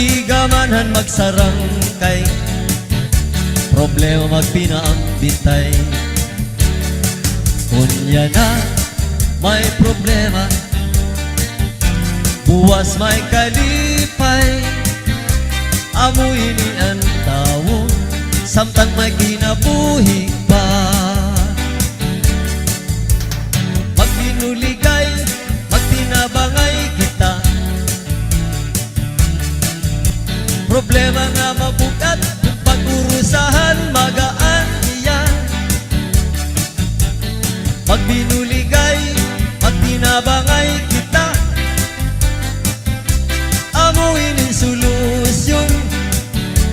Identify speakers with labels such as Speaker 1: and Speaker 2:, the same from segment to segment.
Speaker 1: di gamanan magsarang kay problema magpinaambitay. Kunya na may problema, buwas may kalipay. Amoy ni ang tao, samtang may kinabuhi pa. Magbinuligay, magtinabangay kita. Problema nga mabukat, pag-urusahan magaan iyan. Magbinuligay, magtinabangay kita. Amuin ang solusyon,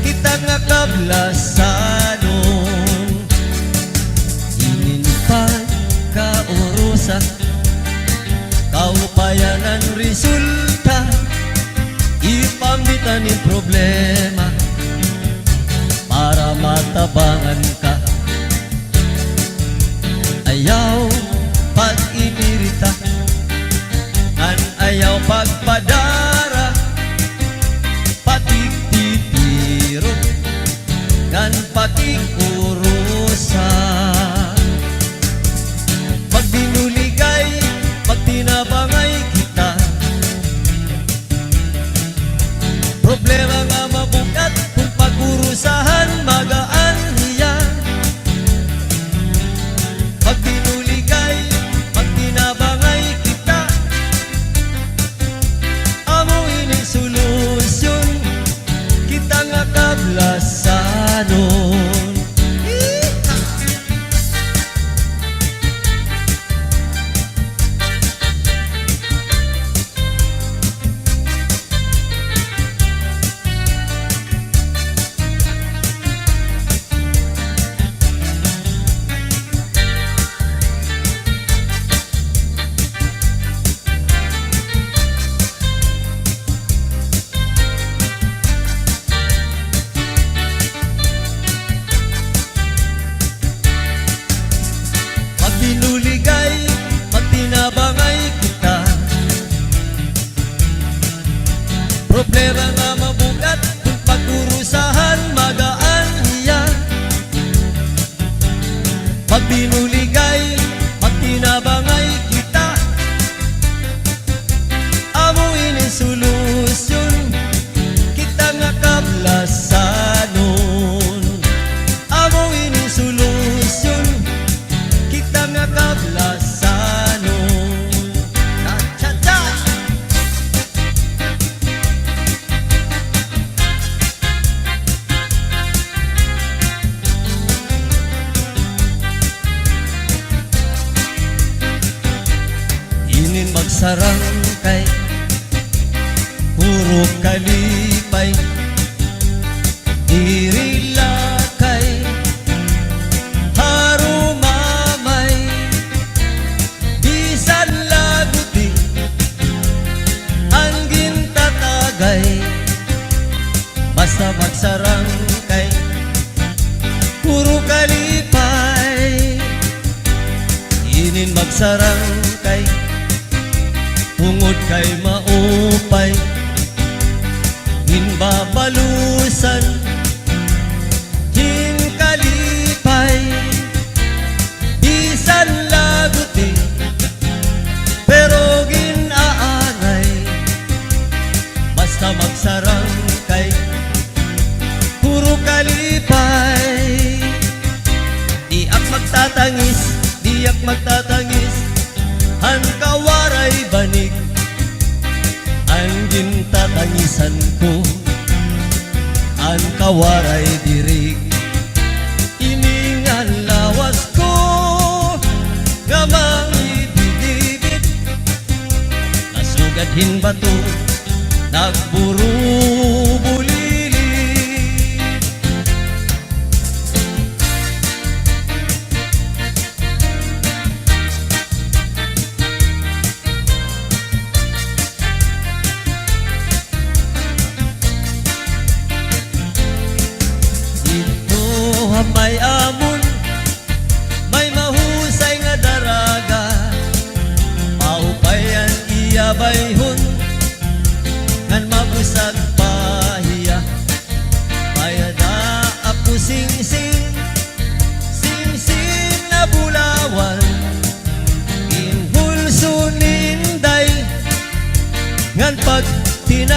Speaker 1: kita nga kablasanon. Ininpan kaurusan, kaupayan ang resulta. Ipambitan ang problema para matabangan ka. Ayaw pag-inirita, an ayaw pagpadara, patik-titiro, kan patik-urusan. Magbinuligay, magtinabangay kita. Problema nga mabukat, kung pag-urusahan magaan iyan. Magbinuligay, magtinabangay kita. Amuin ang solusyon, kita nga kablasanon. Magbinuligay, magtinabangay kita. Problema nga mabugat, kung pag-urusahan magaan iyan. Magbinuligay, magtinabangay kita. Amuin ang solusyon, kita nga kablasanon. Amuin ang solusyon, kita nga kablasanon. Cha-cha-cha! Inin magsarang kay puro kalipay. Irilakay, harumamay, bisan laguti, ang gintatagay. Basta magsarang kay puro kalipay. Inin magsarang kay ungod kay maupay. Hinbabalusan, hinkalipay, bisan laguti, pero ginaangay. Basta magsarang kay puro kalipay. Diak magtatangis, diak magtatangis, ang kawaray banig. Ang gintatangisan ko, ang kawaray dirig. Iningan lawas ko, gamang ididibit. Nasugadhin bato, nagburu bulili. May amon, may mahusay nga daraga. Maupayan iyabayhon, ngan mabusag pahi.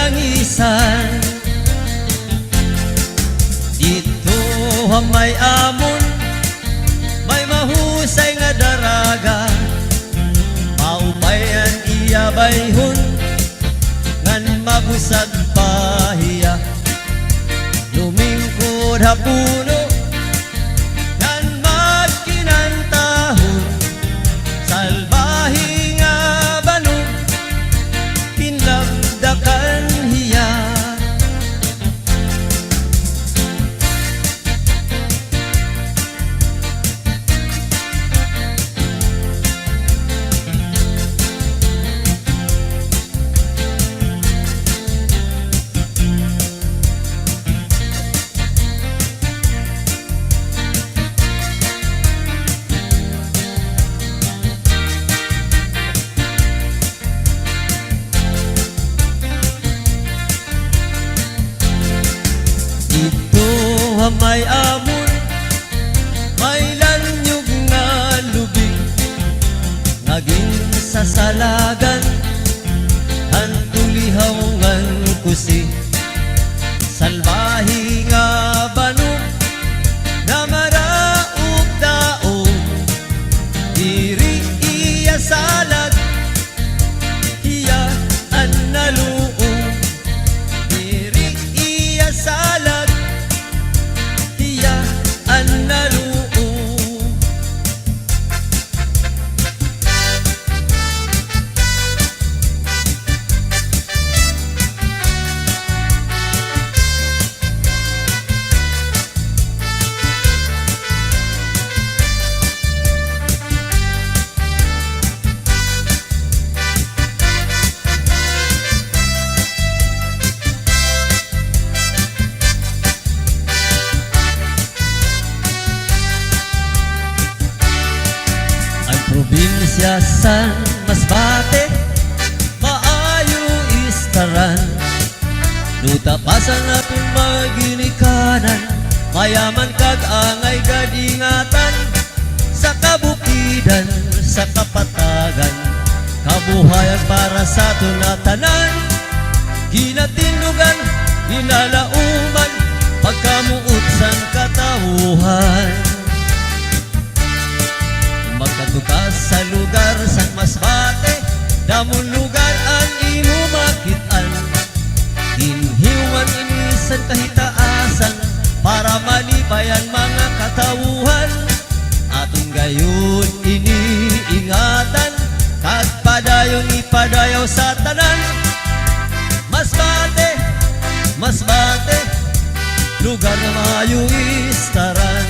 Speaker 1: langisan. Dito may amon, may mahusay nga daraga, maubayan iya bayhon, ngan mabusag pahiya. Lumingkod hapuno, ngan magkinantahon, salbahi nga banog, pinagdakan hiya. Dito may amon, may lanyog nga lubing, naging sasalagan, hantulihaw ngan kusi. Salbahi nga banog, na maraog daog, diri iya salag, iya an naluong. Diri iya salag, iya an naluong. Probinsya San Masbate, maayo istaran, nutapasan na kung maginikanan, mayaman kag angay gadingatan, sa kabukidan, sa kapatagan, kabuhayan para sa tunatanan, ginatinugan, ginalauman, pagkamuot san katawuhan. Magkatukas sa lugar sang Masbate, damon lugar ang imo makitaan, inhiwan inisan kahitaasan, para malibayan mga katawuhan. Atong gayon iniingatan, kag padayon ipadayaw sa tanan. Masbate, Masbate, lugar na maayo istaran.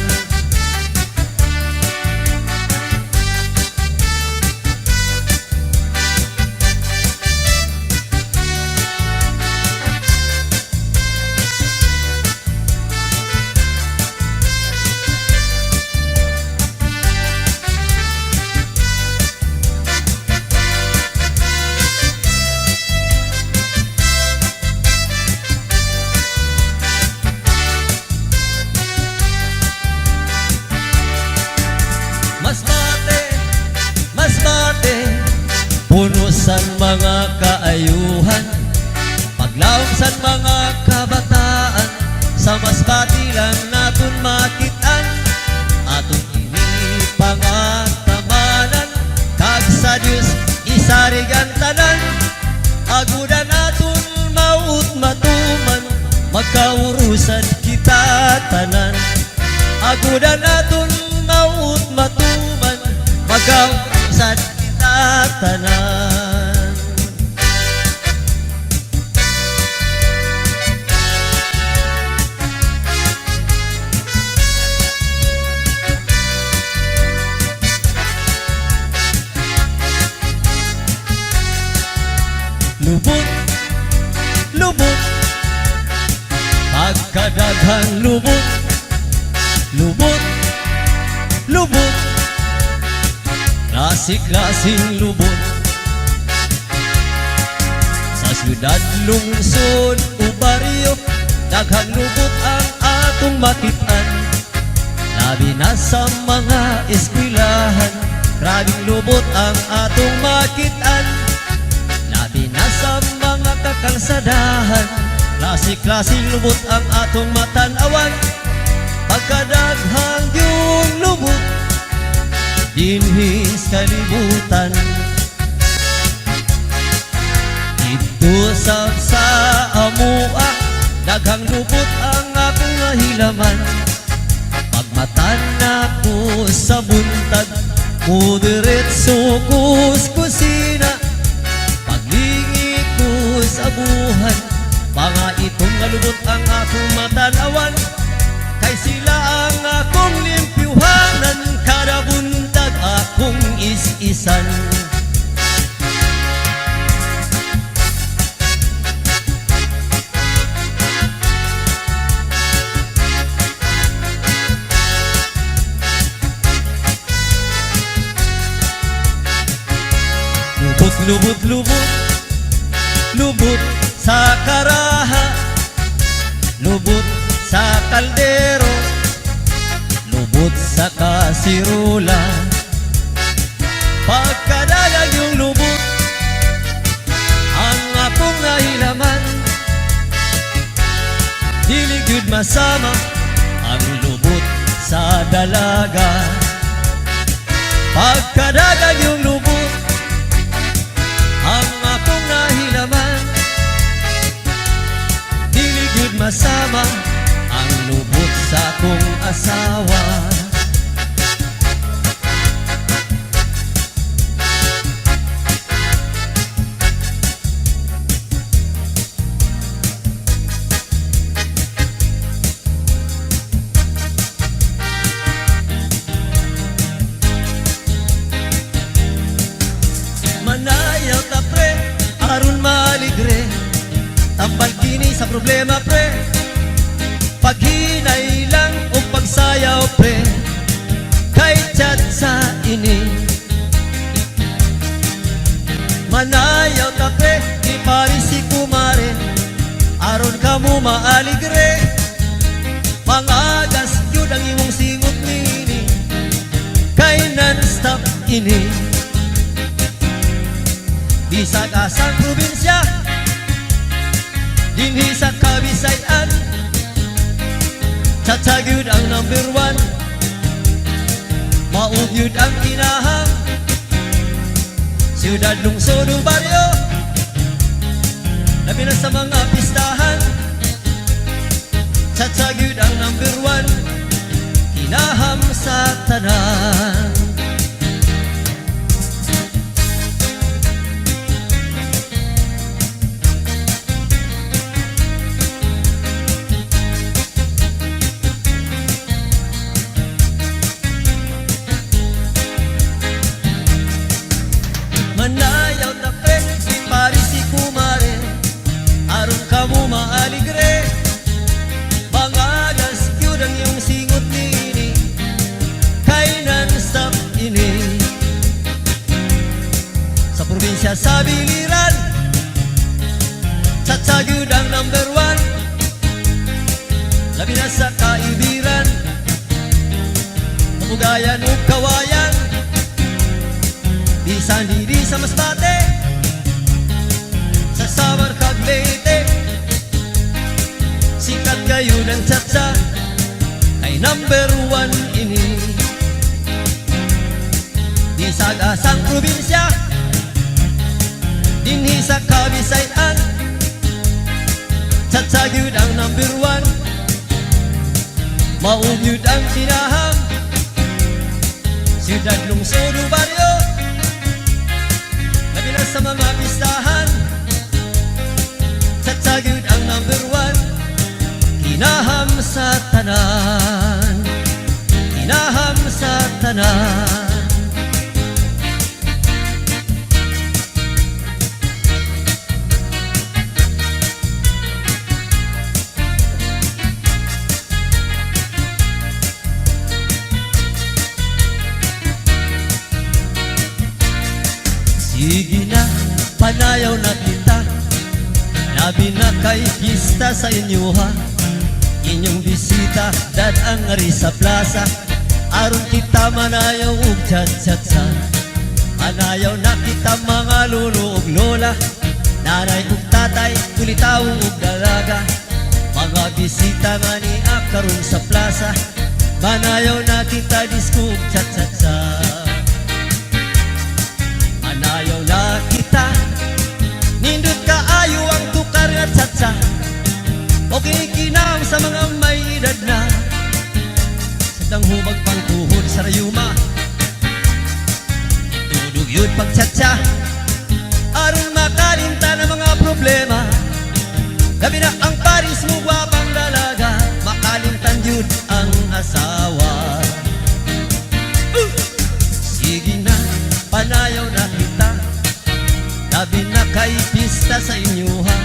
Speaker 1: Punusan mga kaayuhan, paglaom san mga kabataan, sa Masbate lang naton makitaan. Atong inipangagtamanan, kag sa Dios isarigan tanan. Agudan naton maut matuman, magkaurusan kita tanan. Agudan naton maut matuman, magkaurusan tanan. Lubot, lubot, pagkadaghan lubot, lubot, lubot, klasik-klasing lubot. Sa syudad, lungsod o baryo, daghang lubot ang atong makitaan. Labi na sa mga eskwelahan, grabing lubot ang atong makitaan. Labi na sa mga kalsadahan. Klase-klaseng lubot ang atong matanawan. Pagkadaghang yung lubot dinhis kalibutan. Dito sa amua daghang lubot ang akong nahilaman. Pagmatan ako sa buntag mudiretso ko sa kusina. Paglingi ko sa buhan mga itong nalubot ang akong matanawan. Kay sila ang akong limpyuhanan, kada buntag akong is-isan. Lubot, lubot, lubot sa karaha, lubot sa kaldero, lubot sa kasirula. Pagkadalag yung lubot ang akong nahilaman. Dili gyud masama ang lubot sa dalaga. Pagkadalag yung lubot ang akong nahilaman. Dili gyud masama ang lubot sa akong asawa. Manayaw ta pre, aron maligre, tambal kini sa problema pre. Paghinay lang o pagsayaw pre, kay chat sa ini. Manayaw ta pre, di pari si kumare, aron kamo maaligre. Pangagas yun ang imong singot nini, kay non-stop ini. Di sa kasang probinsya, dinhi sa Kabisayan, Tatagyud ang number 1, Maugyud ang kinahang, siyudad lungsod o baryo, labi na sa mga pistahan. Tatagyud ang number 1, kinaham sa tanan. Manayaw na pre, di pari si kumare, aron kamo maaligre. Mangagas yun ang iyong singot nini, kay non-stop ini. Sa probinsya sa biliran, Tatagyud ang number 1, labi na sa kaibiran, Kapugayan o kawayan, bisan diri sa Masbate, sa Samar kag Leyte. Sikat kayo ng tsatsa, ay number 1 ini. Di sa gasang probinsya, dinhi sa Kabisayan, Tatagyud ang number 1, Maugyud ang kinahang, siyudad lungsod o baryo, labi na sa mga pistahan. Tatagyud ang number 1, kinaham sa tanan, kinaham sa tanan. Sige na, panayaw na kita, labi na kay pista sa inyo ha. Inyong bisita, dadang ari sa plaza, aron kita manayaw ug chat-chat sa. Manayaw na kita mga lolo ug lola, nanay ug tatay tatay, kulitaw ug dalaga. Mga bisita nga ni karon sa plaza, manayaw na kita disco ug cha-cha-cha. Manayaw na kita, nindot kaayo ang tukar nga cha-cha. O kinikinam sa mga may edad na, sadang hubag pang tuhod sa rayuma. Itudog yun pag cha-cha, aron makalimta ng mga problema. Gabi na ang Paris mo gwapang dalaga, makalimtan yun ang asawa. Sige na, panayaw na kita, gabi na kay pista sa inyo ha.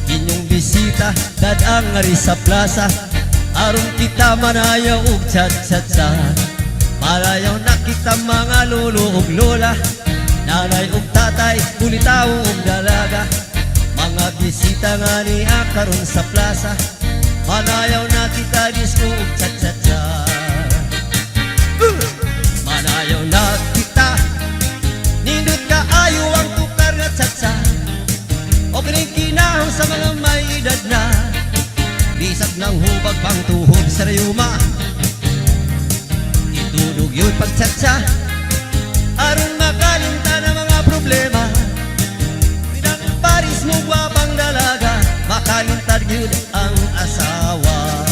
Speaker 1: Inyong bisita, dadang ngari sa plaza, aron kita manayaw ug cha-cha-cha. Malayaw na kita mga lolo ug lola, nanay ug tatay, kulitaw ug dalaga. Mga bisita nga ni karon sa plaza, manayaw na kita disco ug cha-cha-cha. Manayaw na kita, nindot kaayo ang tukar nga cha-cha. O kinikinahon sa mga may edad na, bisag ng hubag pang tuhog sa rayuma. Itudog yun pag cha-cha, aron makalimta ng mga problema. Pinang Paris mo gwapang dalaga, makalimta yun ang asawa.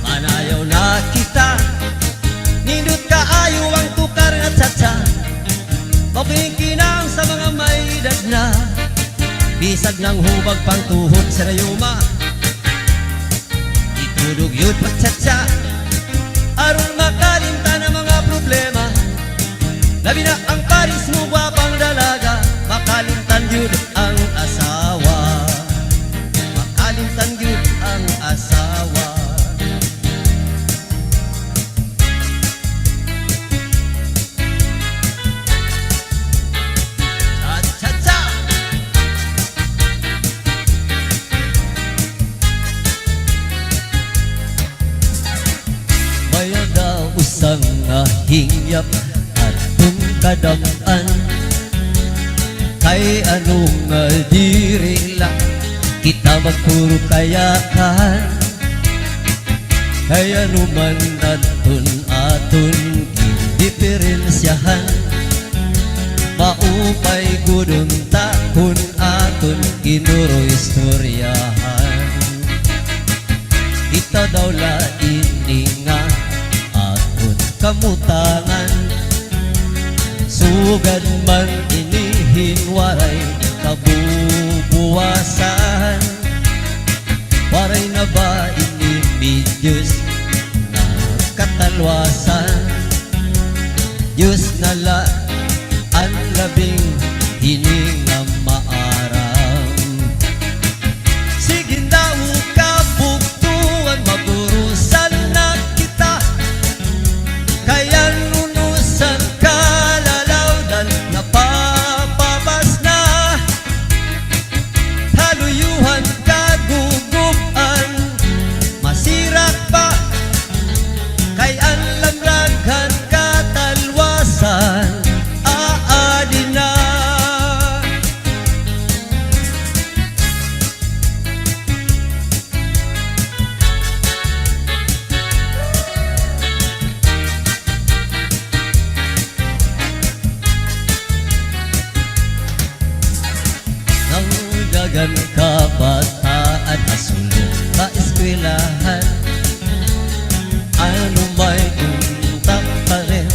Speaker 1: Manayaw na kita, nindot kaayo ang tukar nga cha-cha. O kinikinahon sa mga may edad na, bisag ng hubag pang tuhod sa rayuma. Itudog yun pag cha-cha, aron makalimta ng mga problema. Labi na ang Paris mo gwapang dalaga, makalimtan yun ang asawa. Makalimtan yun ang asawa. Cha-cha-cha! Maya daw usang hingyap at kadam-an, kay anong diri lang kita magpuro kayakan. Kay anuman aton diferensyahan, maupay gudong takon aton kinuro istoryahan. Kita daw lain nga aton kamutangan, sugad man inihinwaray kabubuwasan. Waray na ba inimidyos na katalwasan? Diyos na la ang labing hininga maaram. Sige daw kabuktuan, maburusan na kita, kaya nunusan kalalaw dan napapabas na. Taluyuhan kagugupan, masirak pa, kay ang lamraghan katalwasan. Aadi na. Nang dagan kabataan asulong sa eskwelahan, ano may untak pa rin,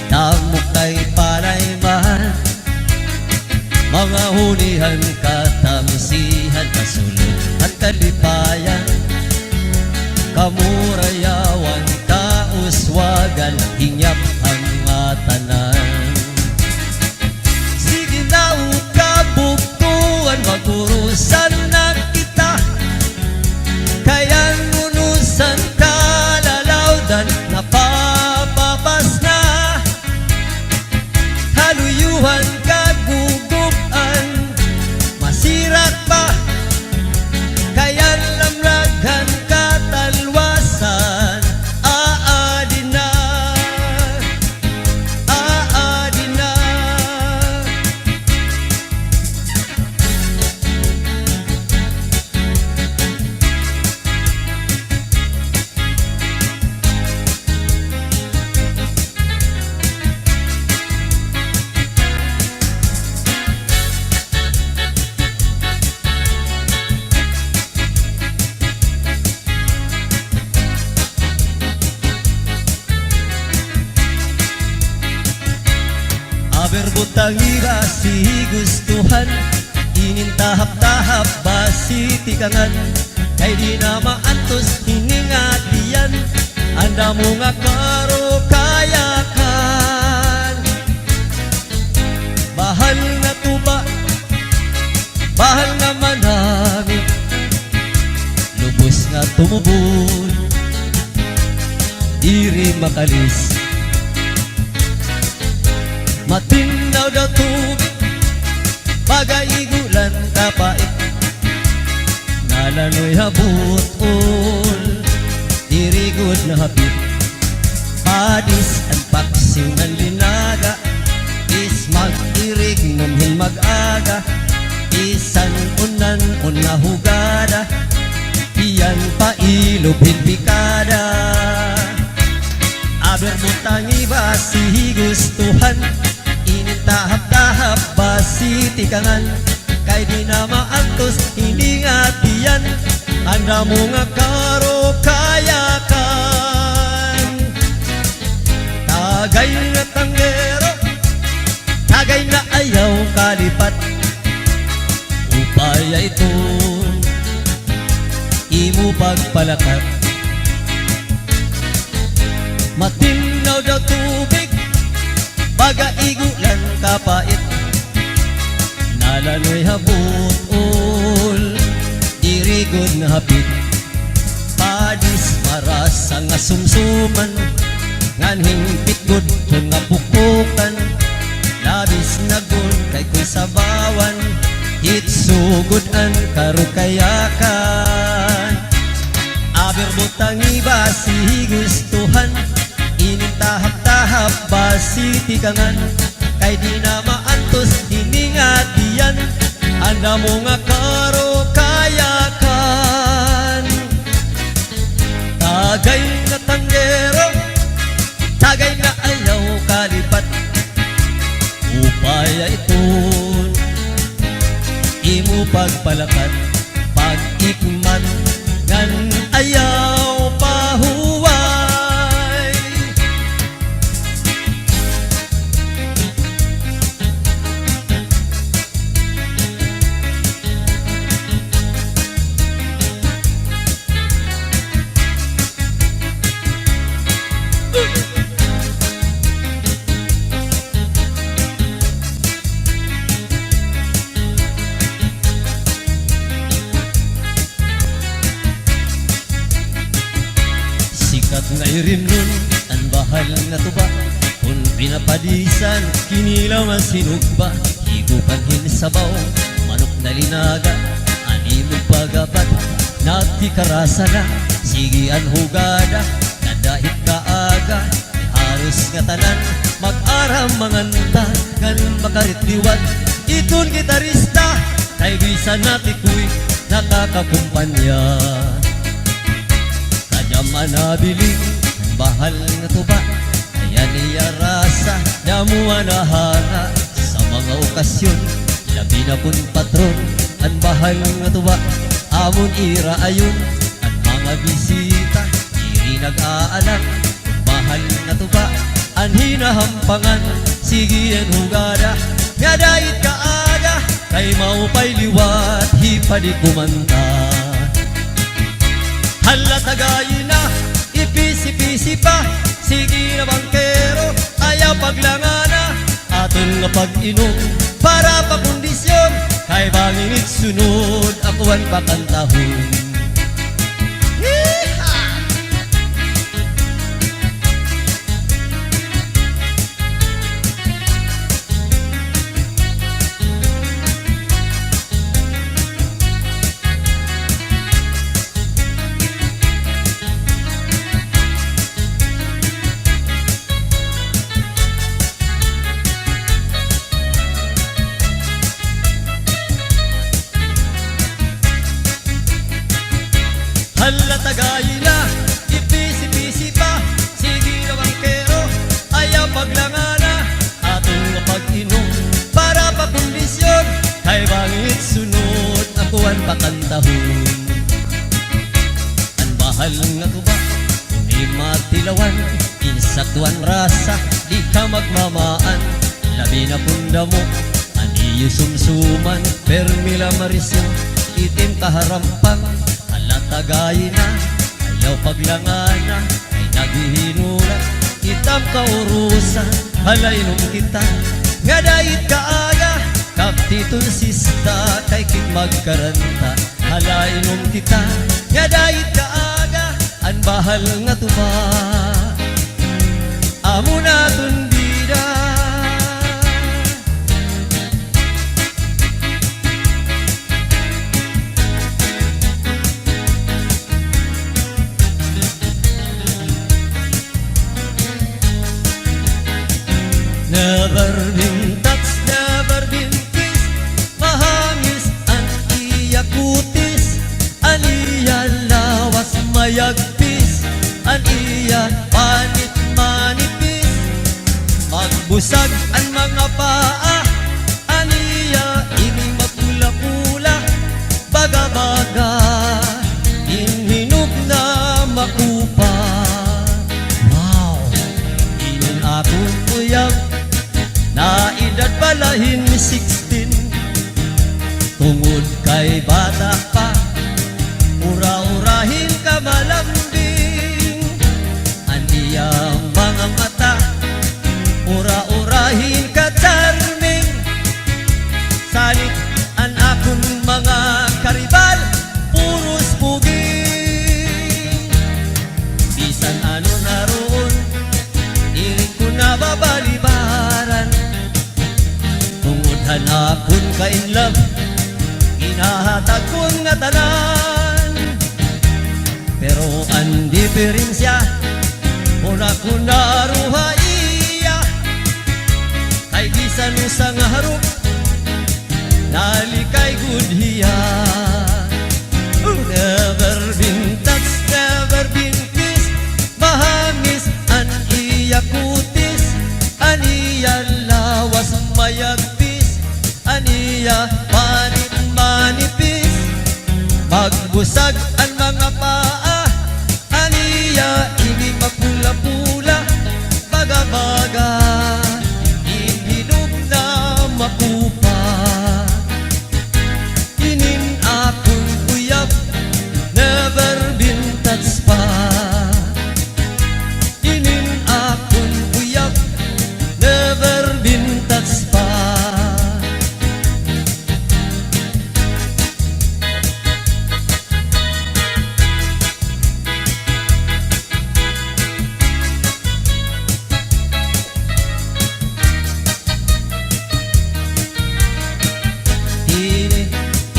Speaker 1: tamok kay palayman. Mga hunihan, katamsihan, kasulong at kalipayan, kamurayawan, kauswagan, hingyap ang tanan. Sige na kabuktuan, magurusan na kita, kaya nunusan kalalaw dan napapabas na. Haluyuhan kagugupan, masirat pa, kaya lamraghan katalwasan. butangi ba si gustuhan, inintahap-tahap ba si tikangan, kay di na maantos hiningatian, anda mo nga karo kayakan. Bahal na tuba, bahal nga manami, lubos nga tumubon, diri makalis. Matinaw daw tubig, pagaigulan kapait, nalanoy habutol, dirigod na hapit. Padis ang paksiw ng linaga, is mag-irig nunhin mag-aga, isan unan una hugada, iyan pa ilubhin pikada. Aber mo tangi ba si gustuhan, inintahap-tahap ba si tikangan, kay di na maantos hiningatian, anda mo nga karo kayakan. Tagay na tanggero, tagay na ayaw kalipat, upaya ito imo pagpalakat. Matinaw daw tubig, pagaigulan kapait, nalanoy habutol, dirigod na hapit. Padis marasa nga sumsuman, nganhing pitgod kung nga pukukan, labis na gun kay kung sabawan, itsugod an karukayakan. Aber butangi ba si gustuhan, inintahap-tahap ba si tikangan, kay di na maantos hiningatian, anda mo nga karo kayakan. Tagay na tanggero, tagay na ayaw kalipat, upaya ito imo pagpalakat. Pag-ikman ngan ayaw pahuway, sikat nga irimnon ang bahal nga tuba, kung pinapadisan kinilaw nga sinugba, higupan hinsabaw manok na linaga, animo pagapat nagtikarasa na, sige ang hugada nadahit kaaga, haros nga tanan mag-aram manganta, ngan makaritliwan iton gitarista, kay bisan natikuy nakakakumpanya. Manabiling bahal nga tuba, kaya niya rasa damuan na hana, sa mga okasyon labi na pun patron, ang bahal nga tuba amon ira ayon, ang mga bisita diri nag-aalam, bahal nga tuba ang hinahampangan, sige ang hugada nga dait kaaga, kay maupay liwat hipadi kumanta. Hala tagayin na, ipisi-pisi pa, sige na bangkero, ayaw paglangana, aton nga pag-inom, para pa kondisyon, kay banginit sunod, akuan pakantahon. Hala tagayin na, ipisi-pisi pa, sige na bangkero, ayaw paglangana, atong nga pag-inom, para pa kondisyon, kay bangit sunod, akuan pakantahon. Ang bahal nga tuba, kung matilawan, insaktuan rasa, di ka magmamaan, labi na punda mo, aniyo sumsuman, permila marisyo, itim kaharampang, alatagay na, ayaw paglangana, ay naghihinula, itam kaurusan, halainom kita, nga dait kaaga, kaptitun sista, kay kit magkaranta, halainom kita, nga dait kaaga, an bahal nga tuba, amo na tundida. Never been touched, never been kissed, mahangis ang iya kutis, ang iya lawas mayagpis, ang iya panit manipis, magbusag ang mga paa, ang iya ini magpula-pula, baga-baga, inhinog na makupa. Wow, inin akong uyab, na edad palahin 16, tungod kay bata pa, ura-urahin ka malambing, aniyang mga mata, ura-urahin ka charming, salit an akong mga karibal, puros puging, bisan ano naroon, iring ko na babalibaran, hanapon ka in love, inahatag kong nga tanan, pero ang diferensya, una ko naruha iya, kay bisan usang harap, nalikay good hiya. Never been touched, never been kissed, mahangis an iya kutis, an iya lawas mayagpis, aniya panit manipis, magbusag ang mga paa, aniya ini mapula-pula, baga-baga, inhinog na makupa, inin akong uyab, never been touched pa, inin akong uyab, never been touched pa.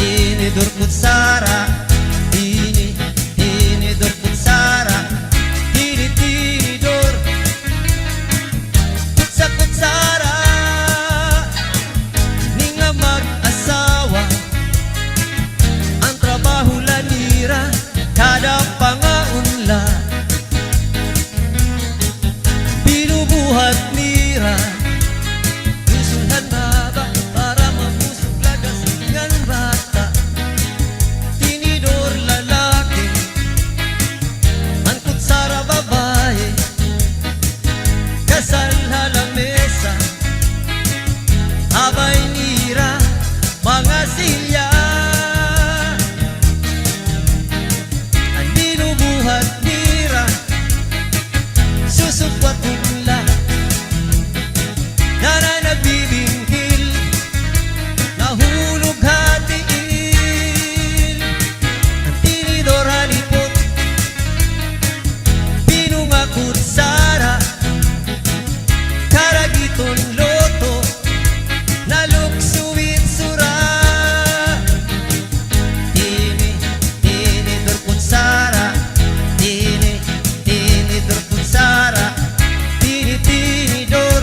Speaker 1: Tinidor kutsara, tinidor kutsara, tinidor kutsa kutsara, ni nga mag-asawa, ang trabaho lanira, kada pangaunla, binubuhat nira, gusulhan baba para mabusog lagas ngan bata, tinidor lalaki, ang kutsara babae, kasal halamesa, abay nira, mga silya, ang binubuhat nira, susupwat mula, na nagbibingkil, nahulog hatiin, ang tinidor halipot, pinungakot sara, karagiton loto, naluksuwit sura, tinidor kutsara, tinidor kutsara, tinidor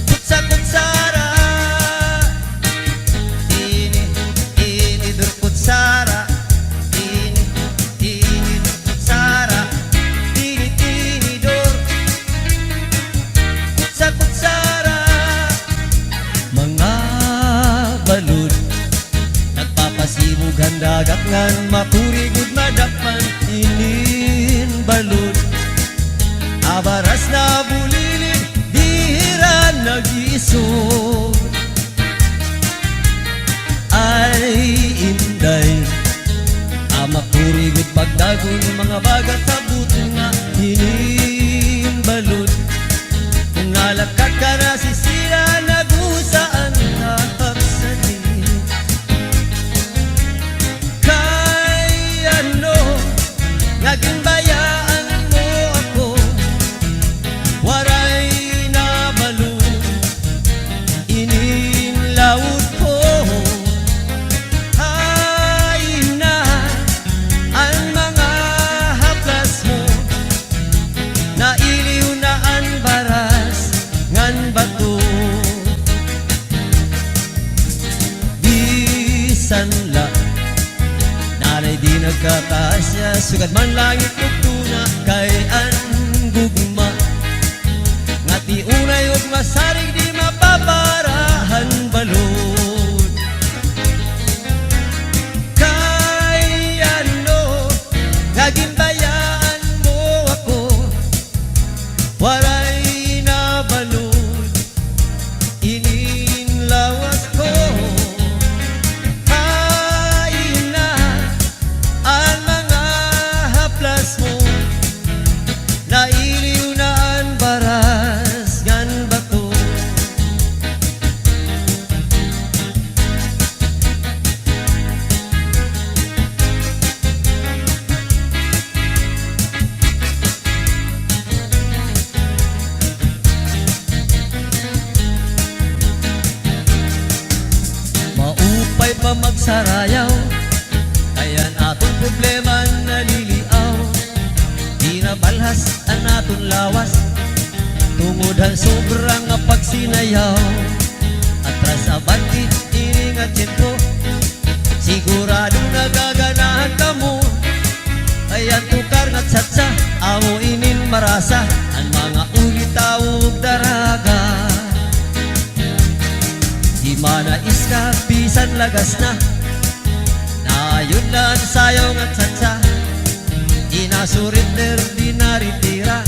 Speaker 1: kutsa kutsara, tinidor kutsara, tinidor kutsara, tinidor kutsa kutsara. Mga balud, nagpapasimog handagat ngan maturigod madakpan, inin balud, abaras na bulilin, dihira isog ay inday Amakurigod pagdagon mga bagat sa buto nga hinimbalod Kung nalakat ka na sisira nagusaan kakapsanin Kay ano naging bayaan mo ako Waray na balod ininlawod ko sanla Nanay di nagkakasya Sugad man langit tugtuna Kay an gugma Nga ti unay ug masarig di mapaparahan balod Kay ano Naging bayaan mo ako Waray na balod Ininlawas ko Nailiw na ang baras ngan bato Maupay pa magsarayaw Kayan atong problema naliliaw Di na balhas ang atong lawas Tungod ang sobrang pagsinayaw Atras abanti, iningat tiyempo Sigurado nagaganahan ka mo Ayan tukar nga tsatsa Amo inin marasa Ang mga ulit tawag daraga Di manais ka, bisan lagas na Nayon na ang sayaw nga tsatsa Inasurit di naritira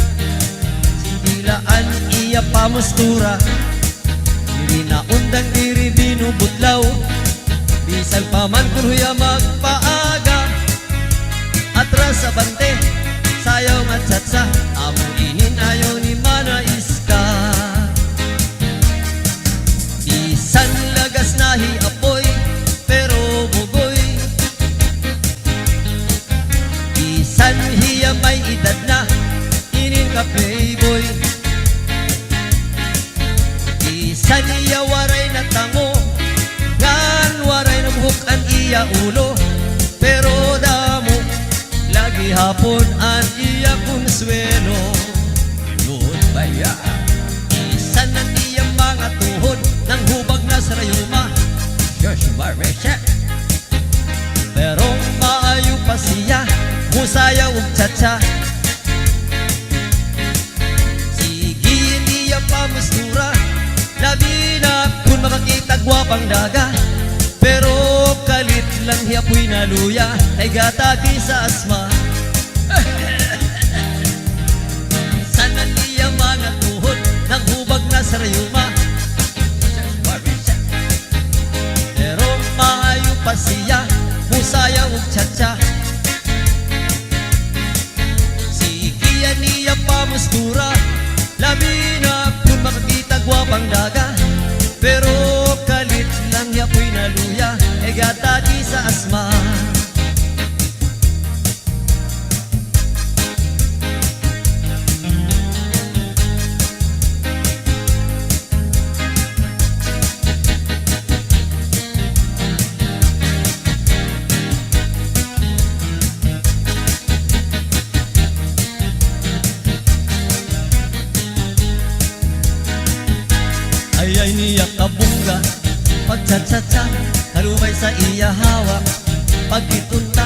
Speaker 1: Sigilaan iya pamustura Diri na undang diri binubutlaw Bisag paman kuruya magpaaga Atras sa bante Sayaw nga tsatsa Amo inin ayaw ni manais ka Bisan lagas nahi apoy Pero bugoy Bisan hiya may edad na Inin ka playboy Bisan hiya waray na tango Ngan waray na buhok ang iya ulo Pero damo Lagi hapon ang iya konsuelo Lord baya Bisan ang iya mga tuhod Nang hubag na sa rayuma Josh Barbershop Pero maayo pa siya Musaya ug tsatsa Sige niya pamustura Labi na kung makakita gwapang daga Pero kalit lang hiyapoy na luya Ay gatagi sa asma Sana niya mga tuhod Nang hubag na sa rayuma Pero maayo pa siya Musaya ug tsatsa Niya pamustura Labi na kung makakita gwapang daga Pero kalit lang yapoy na luya E gatagi sa asma Ayay niya kabungga Pagtsatsa-tsa Harumay sa iya hawak Pagkitunta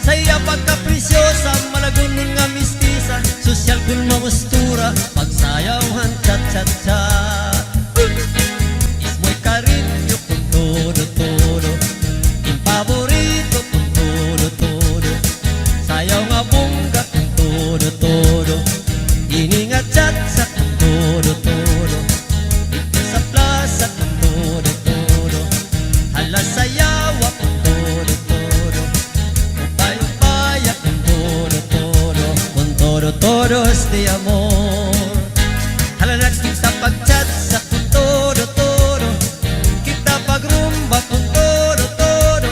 Speaker 1: Sa iya pagkapresyosa Malagunon nga mistisa Sosyal kun mamustura Pagsayawhan tsat-tsat-tsa Ismo'y karinyo kung todo-todo Impaborito kung todo-todo Sayaw nga bungga kung todo-todo Ini nga tsatsa kung todo-todo Sa plaza todos de amor. Halanak kita pagchat sa kung todo kita pagrumba kung todo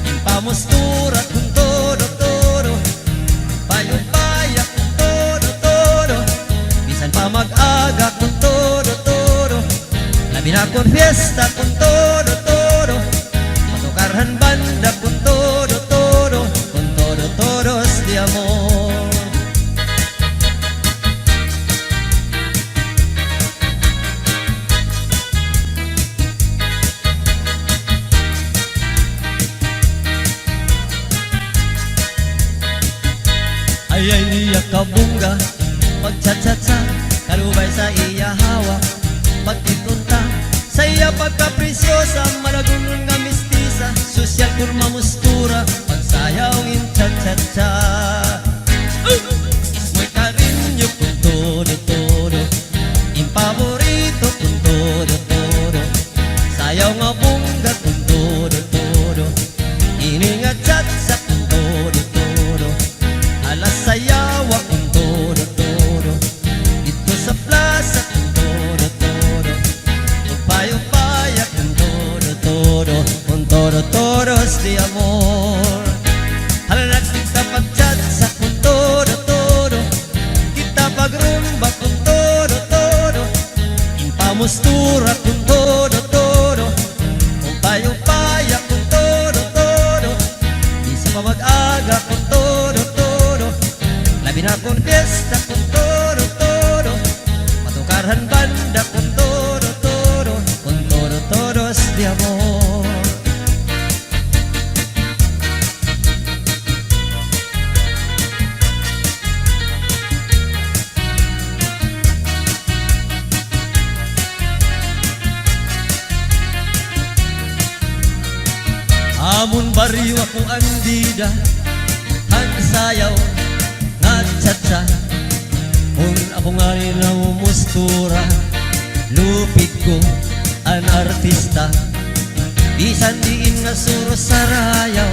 Speaker 1: impamustura kung todo payo-paya kung todo bisan pa mag-aga kung todo labi na kung fiesta kung todo patukarhan banda kung todo todos de amor. Ayay niya kabungga pagchat-chat-sa kalubay sa iya hawak pagtitunta sa iya pagkapresyosa malagungon nga mistisa sosyal kurma mustura pagsayaw in chat-chat-cha ismoy karinyo kung todo impaborito kung todo sayaw nga bungga kung todo ini nga chat-sa kung todo alas sayawa kung todo dito sa plaza kung todo upaya kung todo todos de amor. Halanak kita pagchat sa kung todo kita pagrumba kung todo impamustura kung todo upaya kung todo isa pa mag-aga kung todo labi na kung fiesta kung todo patukarhan banda kung todo todos de amor. Amun baryo ako andida ang sayaw nga chatsa kung ako nga rin na umustura lupit ko an artista bisan diin nga suro sa rayaw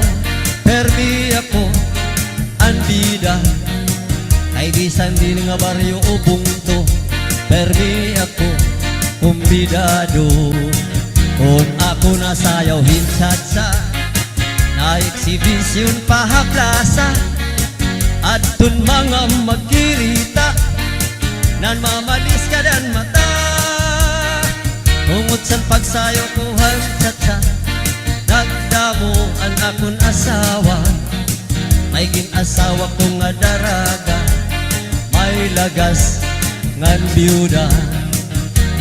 Speaker 1: permi ako andida ay bisan din nga baryo ubungto permi ako kumbidado kung ako nasayaw hinsatsa na eksibisyon pahaplasa at dun mga magkirita nan mamalis ka dan mata tungod sa pagsayo ko hansatsa nagdamo ang akong asawa may ginasawa ko nga daraga may lagas ngan biyuda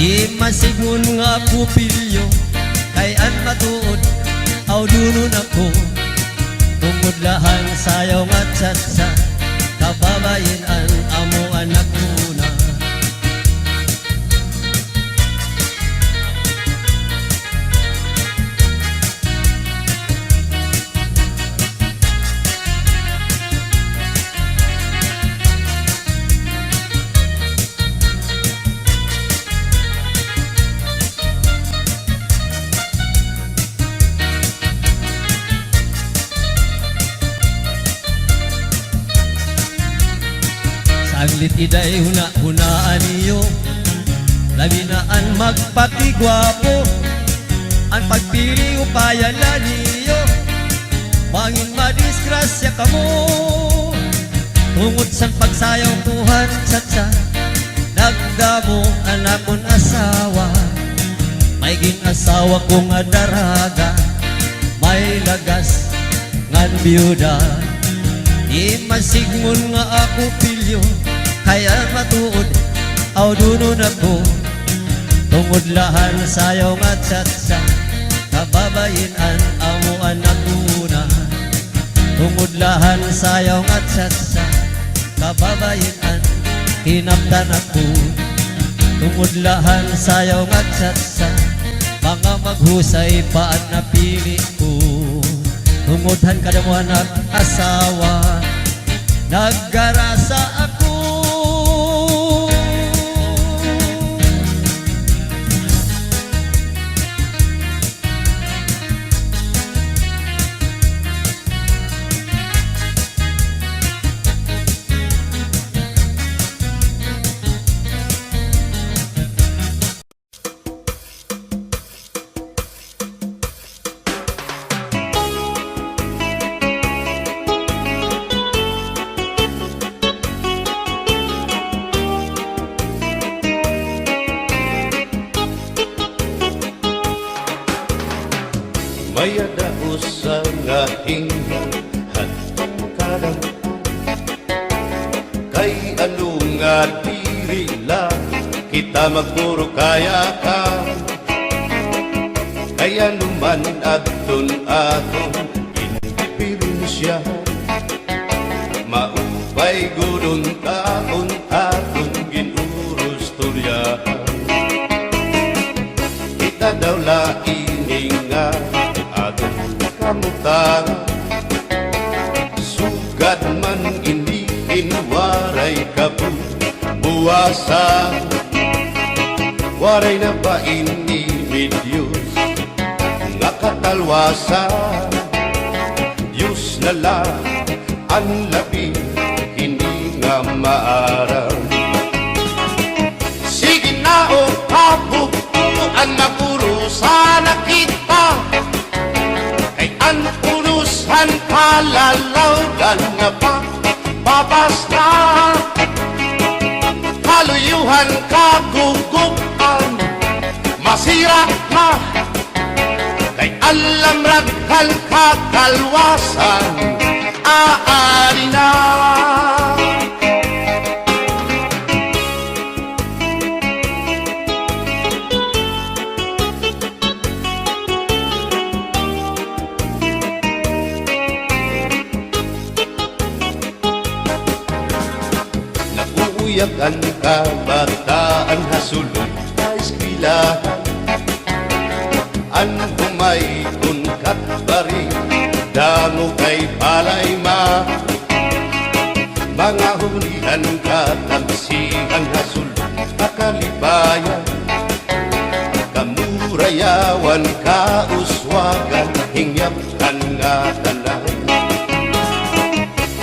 Speaker 1: di masigun nga pupilyo kay an matuod aw dunun ako tungod lahang sayaw nga chatsa kababayin an amo anak muna. Saglit iday hunaan niyo labi na ang magpatigwapo ang pagpili upayala niyo bangin madisgrasya kamo tungod sa pagsayaw kuhan satsa nagdamo ang akong asawa may ginasawa ko nga daraga may lagas ngan biyuda di masigmon nga ako pilyo kaya matuod aw dunun ako tungod lahan sayaw nga chatsa kababayin an amo anak una tungod lahan sayaw nga chatsa kababayin an hinaptan ako tungod lahan sayaw nga chatsa mga maghusay pa at napili ko tungodhan kada mo anak asawa naggarasa ako
Speaker 2: diri lang kita magpuro kaya ka. Kaya naman aton indipirensya, maupay gudon taon aton ginurus turyahan. Kita daw laining nga aton kamutan, sugad man hindi inwaray kabuwasan. Waray na ba inimidyos nga katalwasan? Diyos na lang ang labi, hindi nga maaram. Sige na o kabubuan magurusan na kita, kay ang unusan kalalawgan nga pa babas na. Kaluyuhan kagugupan masira na, kay alam raghan kakalwasan aari na. Naguuyak ang kabataan hasulod sa eskwelahan, ang humay kun katbari damo kay palay ma. Mga hunihan katamsihan hasulod kakalibayan, kamurayawan kauswagan hingyap kan nga tanan.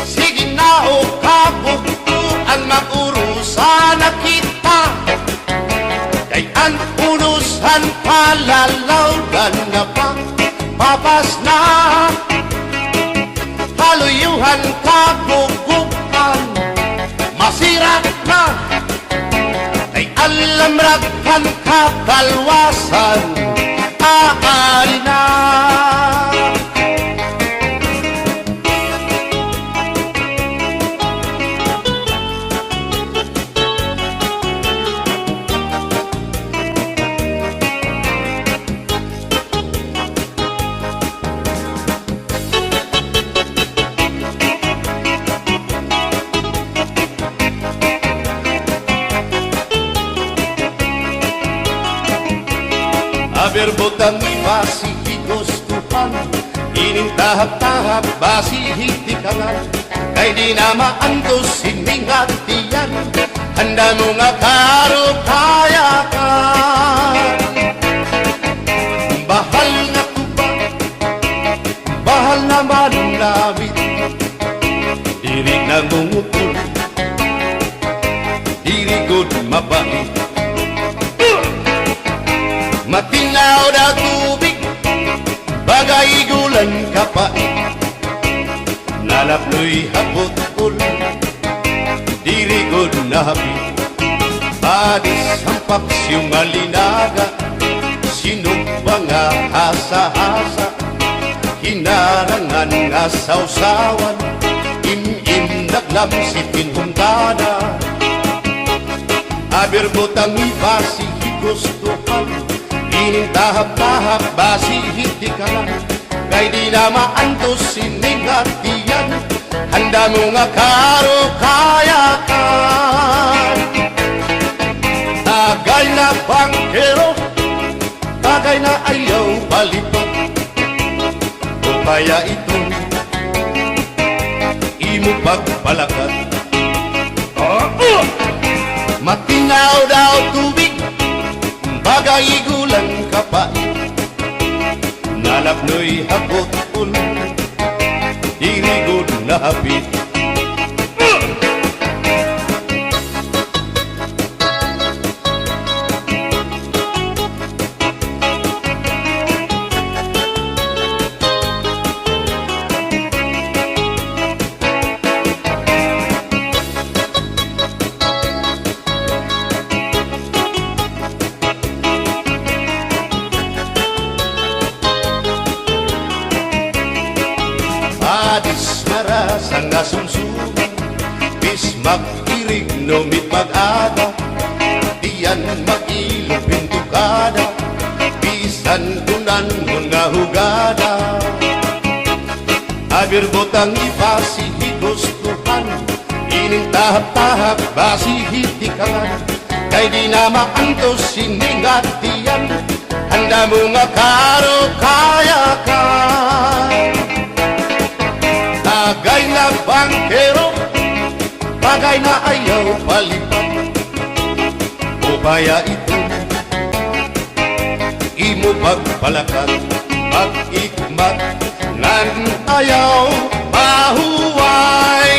Speaker 2: Sige na o kabubuan magurusan na kita, kay ang unusan kalalawgan nga pa babas na. Kaluyuhan kagugupan masira na, kay alam raghan kakalwasan aari na. Berbotang basi higustuhan, inintahap-tahap basi hitikangan, kay di na maantos sining hatiyan, handa mo nga karukayakan. Bahal na tuba, bahal naman namin, diri na mumukul, diri good mabait. Matinaw na tubig, bagay gulan kapait, nalapnoy hapot-ul, dirigod na hapit. Badis ang paksiyong malinaga, sinugba nga hasa-hasa, hinarangan nga sausawan, im-im naglamsitin humdana. Aberbotang ibasi higustuhan, inintahap-tahap basi hitikangan, kay di na maantos sining hatiyan, handa mo nga karukayakan. Tagay na bangkero, tagay na ayaw palipad, o kaya ito imo pagpalakad. Matinaw daw tubig, bagay gulang kapait, nalapnoy hapot-ul, dirigod na hapit. Adis marasang asumsuman, bis mag irig numit mag-aga, diyan mag-ilog pintukada, bisan kunan nga hugada. Abir botang ipasi higustuhan, ining tahap-tahap basi hitikangan, kay di na maantos siningat diyan, handa mo nga karo kaya ka. Tagay na bangkero, bagay na ayaw palipat, upaya ito imo pagpalakat, pag-ikmat nan ayaw mahuway.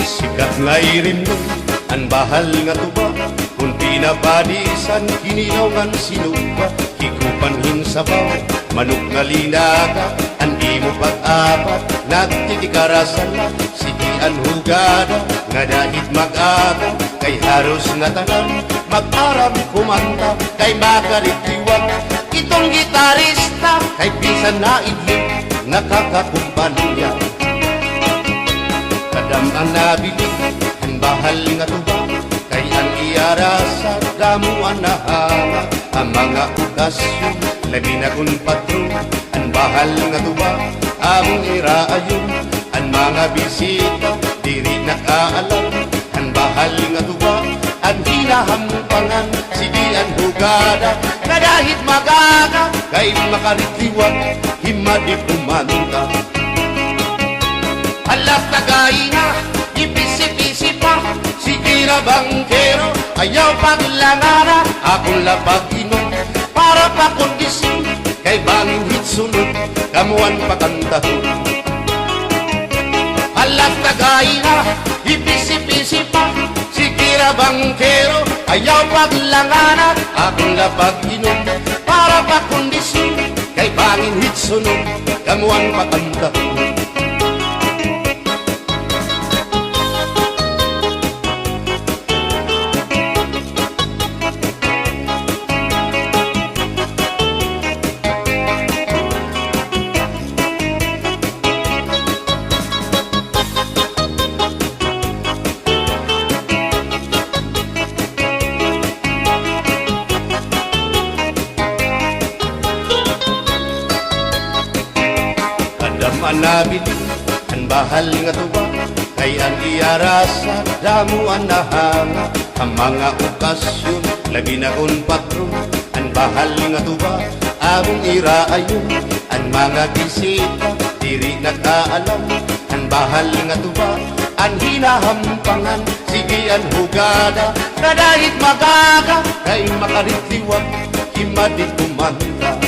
Speaker 2: Sikat nga irim nun, ang bahal nga tuba, kung pinabadisan, kinilaw nga sinuba, hikupanhin sabaw, manok nga linaga, ang imo pag-apat, nagtitikarasan lang, sige ang hugada, nga dahit mag-aga, kay haros nga tanan, mag-aram kumanta, kay makaritiwag, itong gitarista, kay pisan na idlip, nakakakumpanya. Kadam ang nabili, ang bahal nga tuba, kay ang iarasa, damuan na hanga, ang mga okasyon, labi na kung patron, ang bahal nga tuba, among iraayon, ang mga bisita, diri nakaalam, ang bahal nga tuba, ang hinahampangan, sige ang hugada, kadahit magaga, kay makaritiwag, himadi kumanta. Alas tagay na, ipisi-pisi pa, sige na bangkero, ayaw paglangara, akong lapag inom, para pa kondisyon, kay bangin hitsunod, kamuan pakantahon. Alas tagay na, ipisi-pisi pa, sige na bangkero, ayaw paglangara, akong lapag inom, para pa kondisyon, kay bangin hitsunod, kamuan pakantahon. Nabili, ang bahal nga tuwa, kay ang iarasa, damuan na hanga, ang mga okasyon, labi na kung patron, ang bahal nga tuwa, among iraayon, ang mga bisita, diri nakaalam, ang bahal nga tuwa, ang hinahampangan, sige ang hugada, kadahit magaga, kay makaritiwag, himadi kumanta.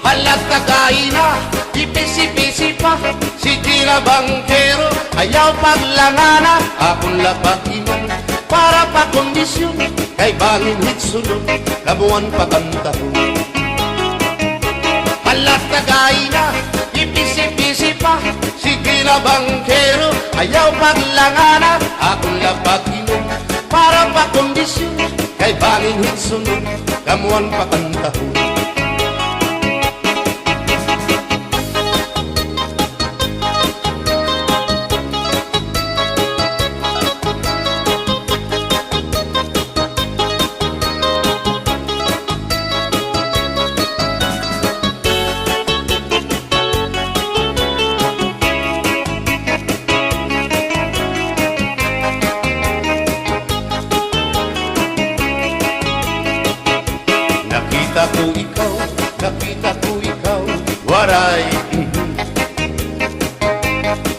Speaker 2: Halat tagay na, ipisi-pisi pa, sige na bangkero, ayaw paglangana, akong lapag iman, para pa kondisyon, kay bangin hitsunod, kabuan pakantahon. Halat tagay na, ipisi-pisi pa, sige na bangkero, ayaw paglangana, akong lapag iman, para pa kondisyon, kay bangin hitsunod, kamuan pakantahon. Nakita ko ikaw, waray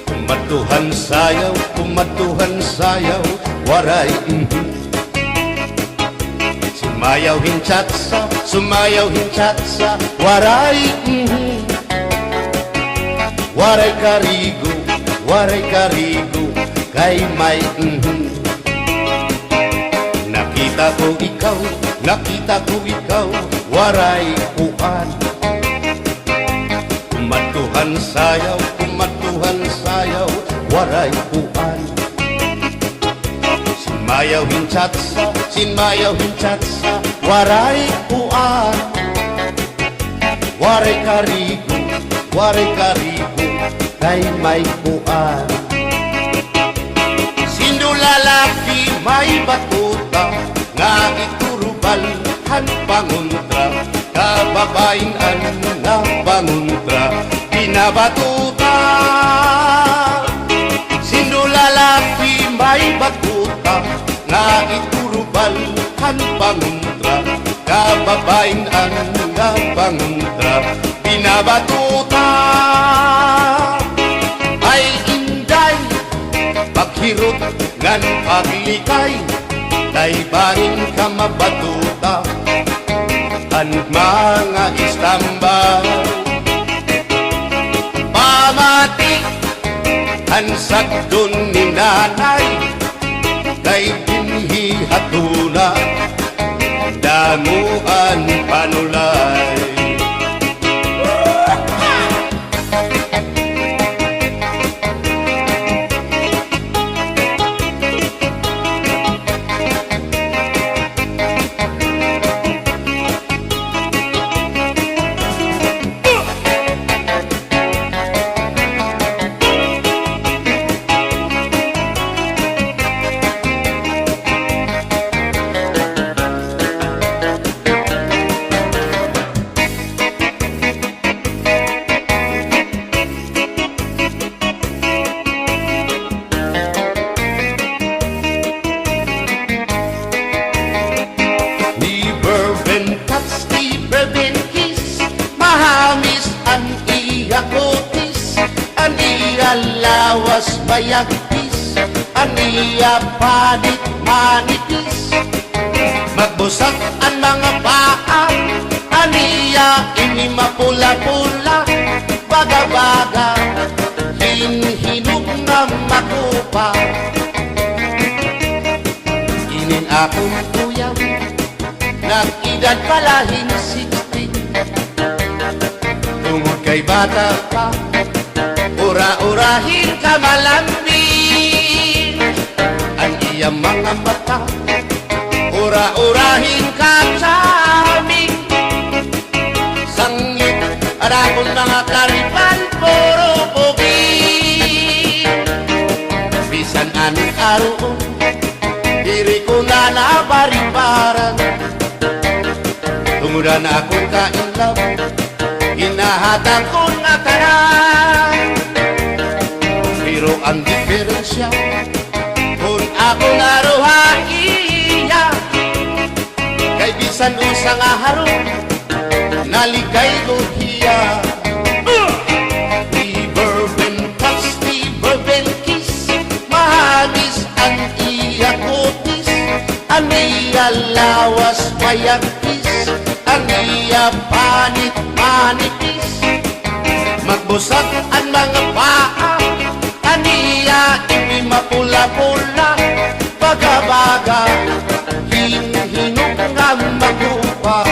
Speaker 2: kumatuhan sayaw, waray sumayaw hinchatsa, waray waray karigo, kay may Nakita ko ikaw, waray puan, kumatuhan sayaw, waray puan. Mayaw hinchatsa, sinmayaw hinchatsa, waray uan. Waray karigo, kay may uan. Sindulalaki may batuta, nga iturubalhan panguntra, kababayan nga panguntra, pinabatuta. Sindulalaki may batuta, nga iturubalhan panguntra, kababayan nga panguntra, pinabatuta. Ay inday, paghirot ngan paglikay, kay bahin ka mabatuta, ang mga istambay. Pamati, ang sagdon ni nanay, kay binhi hatuna, damuan panulay. Lawas bayagtis, aniya panit manipis, magbusag ang mga paa, aniya ini mapula-pula, baga-baga, hinhinog na makupa. Inin akong kuya, nag-edad palahin 60, tungod kay bata pa, ura-urahin ka malambing, ang iyang mga mata, ura-urahin ka saming, sangit at akong mga karipan, puro pugi. Bisan anong araw, diri ko na nabaribaran, tumudan akong kainlaw, hinahatang ko na tanan. Pero ang diferensya, kung ako naruhaiya, kay bisan usang aharo, naligay ko hiya. Di bourbon touch, di bourbon kiss, mahamis ang iya kutis, ang iya lawas mayagkis, ang iya panit manipis, magbusag ang mga paa, aniya ini mapula-pula, baga-baga, hinhinog nga magupa.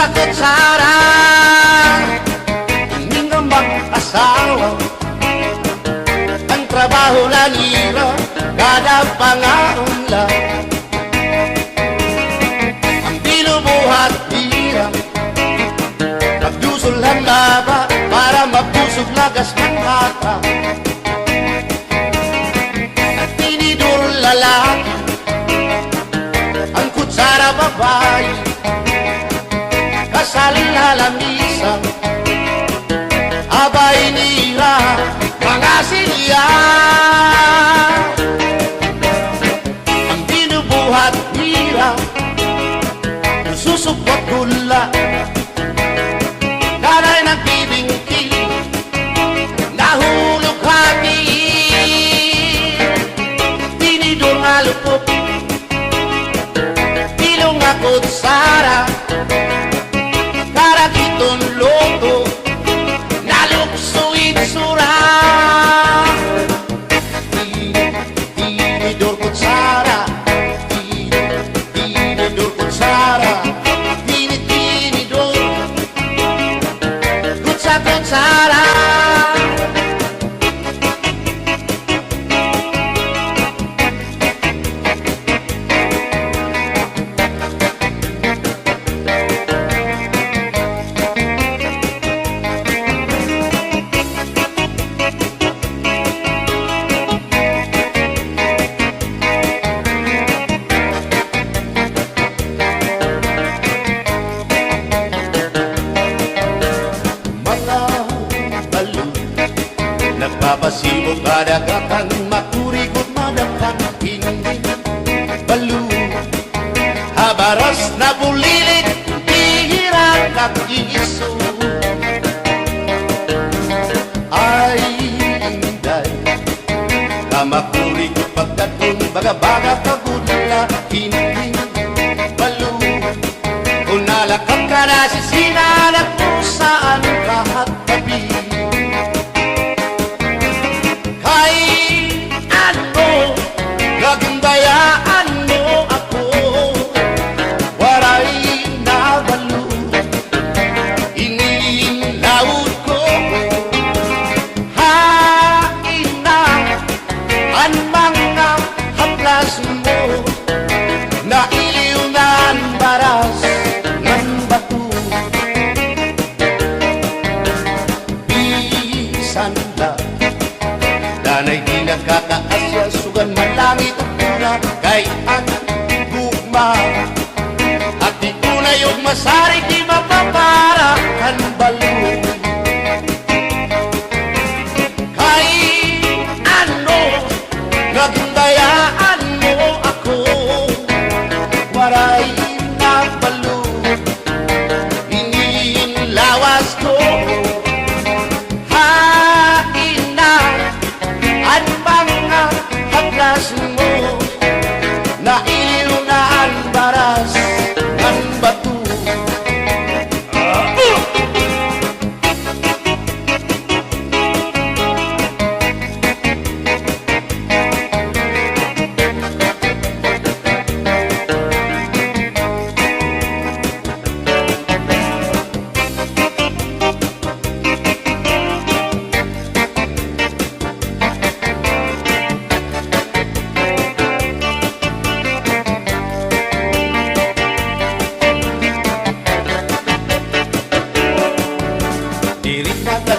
Speaker 2: Kutsara, hindi nga mag-asawa, ang trabaho na nila, kada pangaunla, ang binubuhat nila, magdusulhan laba, para mabusog lagas ng bata, at tinidur lalaki, ang kutsara babae, kasal halamisa, abay nila mga silya, ang binubuhat nila, susupot gula kanay nagbibingki nahulog hati tinidor nga lupok ilong nga kutsara karakiton loto naluksuit sura tinidor kutsara tinidor kutsara tinidor kutsara nagpapasibo kadagatan makurikot madapan hindi balu habaras na bulilit ihirap nag-iiso ay inday kamakurikot pagdaton baga-baga kagudla hindi balu kung nalakap ka na sisinanap mo saan lahat tabi gagundayaan mo ako waray nabalo inilaut ko hain na ang mga haplas mo na iliw na ang baras ng bato bisan na danay di nagkakaasya sugan malangit kay ang gugma at di tunay og masari di mapapara kan balo kay ano nagundayaan mo ako waray nagbalo inilawas ko hain na ang mga haplas mo na iliw na ang baras ng bato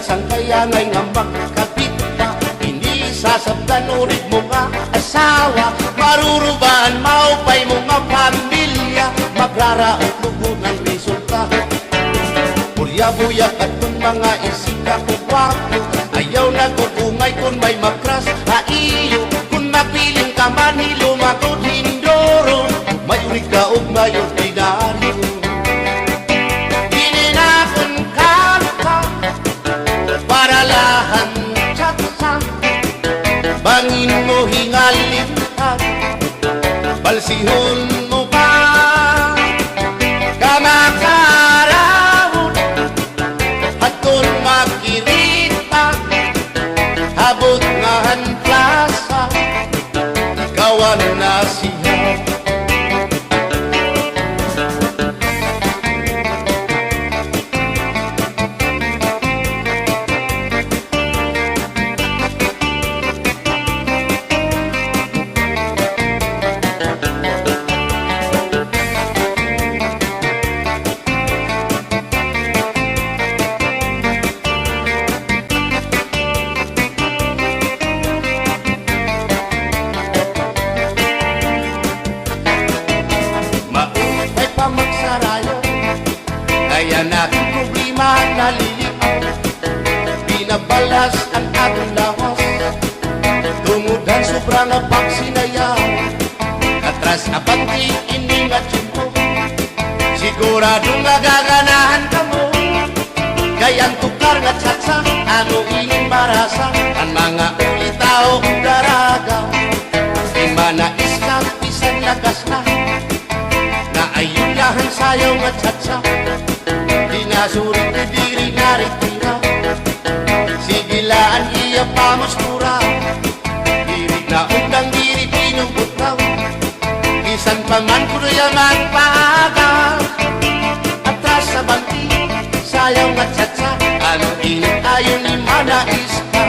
Speaker 2: sangkayangay nga makakapit pa hindi sasabdan ulit mo nga asawa marurubaan maupay mo nga pamilya magraraot lugo ng resulta bulya-buya at kung mga isika ko wapo ayaw nagugungay kung may makras haiyo kung mapiling ka manilo makod hindoro mayurig ka o mayor dinaryo paralahan tsatsa bangin mo hingalin balsihon mo pa kamakarahon at kung makirita habot ngahan plasa ikawan na siya nalilipaw binabalas ang atong lawas tungudan sobra na pagsinayaw katras na pati ini nga tiyempo si Siguradong nagaganahan ka mo. Gayang tukar nga tsatsa, ano ining barasa, ang mga ulitao daragaw. Di manais ka, bisan lagas na, na ayulahan sayaw nga tsatsa. Di nasurit ni diri naritira, sigilaan iya pamustura. Diri na undang diri pinubutaw, bisan paman kuno yaman paaga. Atras sa bangti, sayaw nga tsatsa, ano ining ayon ni manais ka.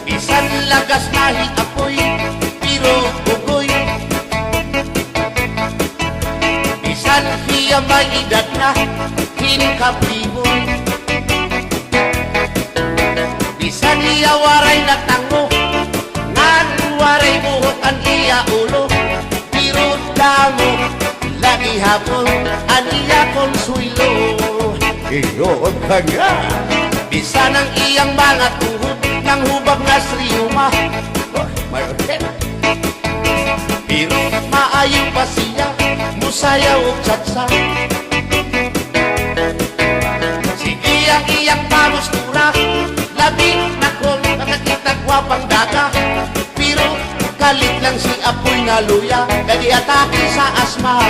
Speaker 2: Bisan lagas nahi apoy, pero bugoy. Bisan hiya may edad na, hinkapriboy. Bisan hiya waray na tango, ngan waray buhok ang iya ulo. Pero damo, lagi hapon, ang iya konsuelo. Iyon ka nga. Bisan ang iyang mga tuhod, ng hubag na sriyuma. May hotel. Pero maayo pa siya, musayaw o tsatsa. Sige ang iyang pamustura, labi na kong nakakita gwapang daga. Pero kalit lang si apoy na luya, kagi atake sa asma.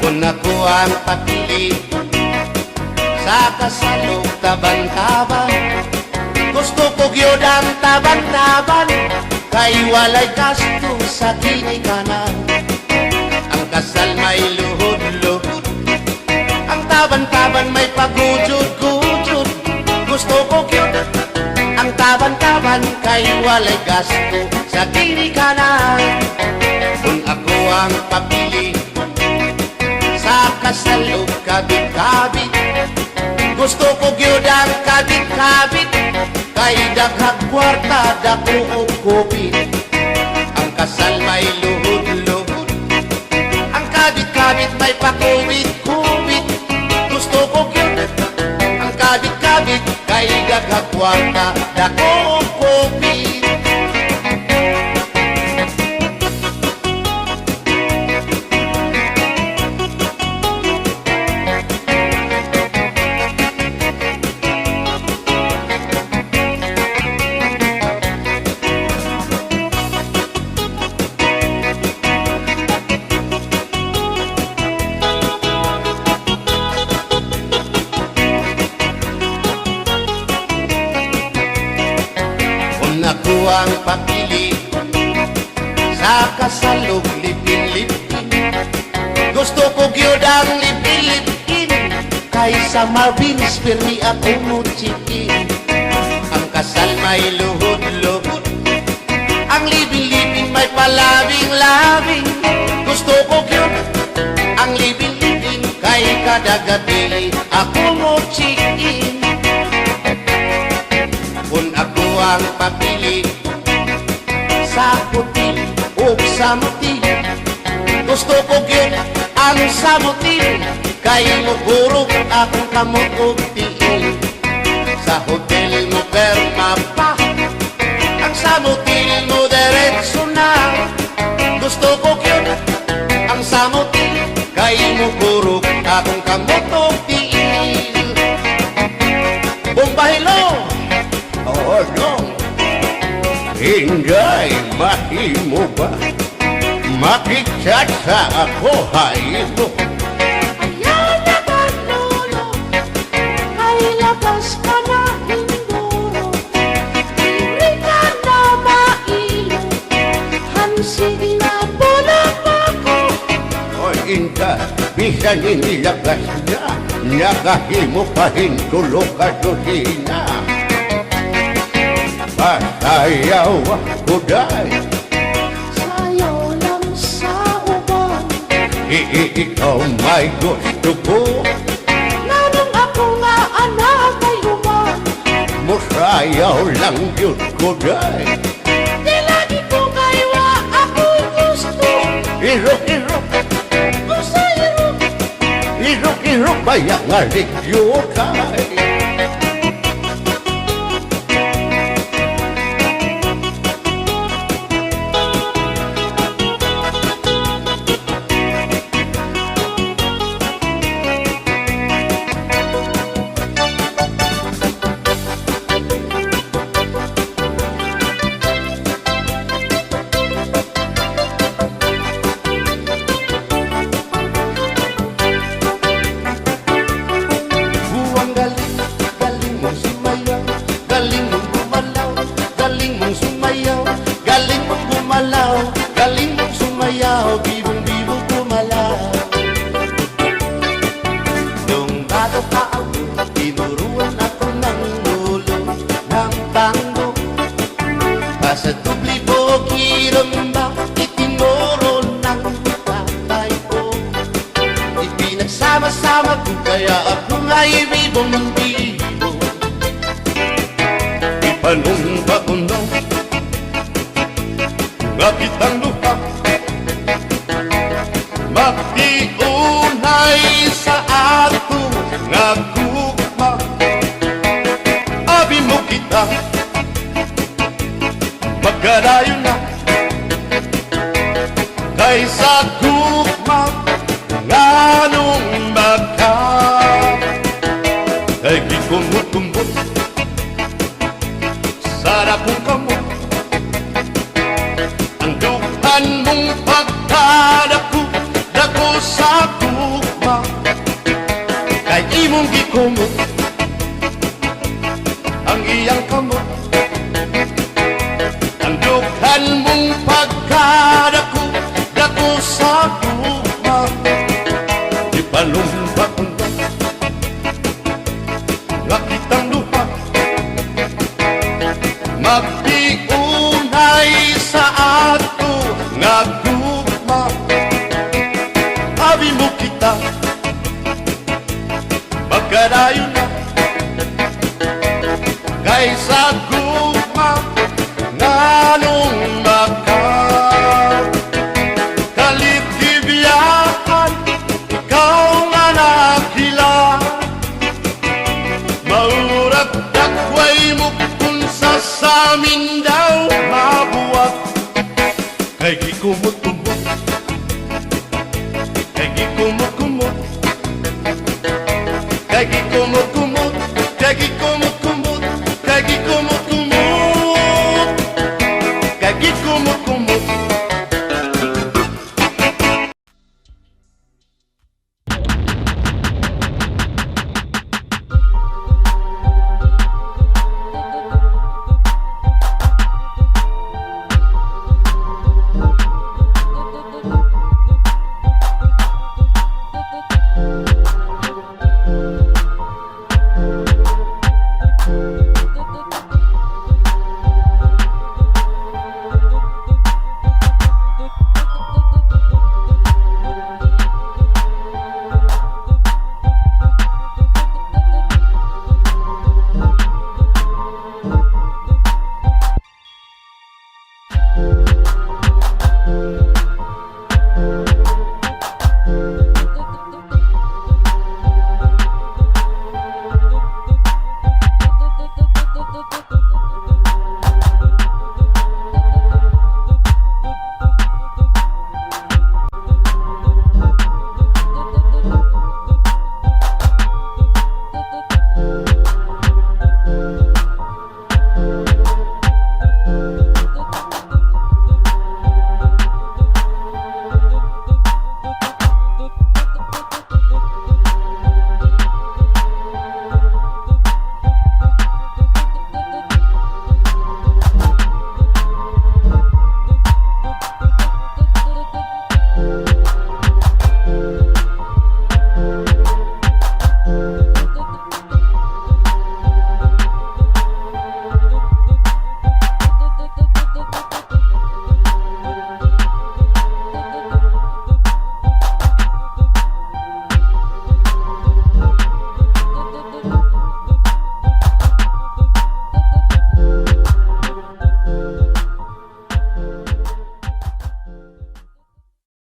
Speaker 2: Kung ako ang papili sa kasalog taban-taban, gusto ko gyud ang taban-taban, kay walay gasto sa kinikanan. Ang kasal may luhod-luhod, ang taban-taban may pagujud-gujud. Gusto ko gyud ang taban-taban, kay walay gasto sa kinikanan. Kung ako ang papili sa kasalog kabit-kabit, gusto ko gyud ang kabit-kabit, kay daghang kwarta dako og kupit. Ang kasal may luhod-luhod, ang kabit-kabit may pakubit-kubit. Gusto ko gyud ang kabit-kabit, kay daghang kwarta dako og kupit. Ako ang papili sa kasalog lipin-lipin, gusto ko gyud ang lipin-lipin, kaysa Marvin's Permi ako muchikin. Ang kasal may luhod-luhod, ang lipin-lipin may palabing-labing. Gusto ko gyud ang lipin-lipin, kay kada gabi ako muchikin. Kung ako ang papili sa puti o sa muti, gusto ko gyud ang sa muti, kay mugurog akong kamot og tiil. Sa hotel mo perma pa, ang sa muti mo diretso na. Gusto ko gyud ang sa muti, kay mugurog akong kamot og tiil. Bumbahilo! Oh no, Inday, mahimo ba makichat sa ako haymo?
Speaker 3: Ayaw na kanolo, ay labas ka na induro. Iri ka na mailo, hansig na bulang ako.
Speaker 2: O Inday, bisan inilagas na, nakahimo pa hintulog ka dosina. Pasayaw ako day,
Speaker 3: Sayaw lang sa uban,
Speaker 2: Ikaw may gusto ko
Speaker 3: Nanong ako nga anak kay human
Speaker 2: Musayaw lang yun ko day
Speaker 3: Di lagi ko kaywa ako'y gusto
Speaker 2: Irok
Speaker 3: Usa irog
Speaker 2: Irok bayang alik yun kay Buwang galing mong sumayaw Galing mong gumalaw Galing mong sumayaw Galing mong gumalaw Galing mong sumayaw Bibong gumalaw Nung bata pa ako Tinuruan ako ng ulo Ng tango Basta tubli po kiramba Itinuro ng tatay ko Ipinagsama-sama ko kaya ako nga'y bibong-bibo Ipanumba ko na nga kitang luha Magtiunay sa ato nga gugma Abi mo kita magkarayo na Kaysa gugma nganong magka Kay gikumot-kumot Sarap mong kamot Ang dukan mong pagkadako Dako sa gugma Kay imong gikumot Ang iyang kamot Ang dukan mong pagkadako Dako sa gugma Ipalumba ko na nga kitang luha Magtiunay sa ato nga gugma Abi mo kita magkarayo na Kaysa gugma nganong magka Kalitibiyakan ikaw nga nakila Maurat dakway mo kung sa amin daw mabuwag Kay gikumot-kumot Kay gikumot-kumot Kay gikumot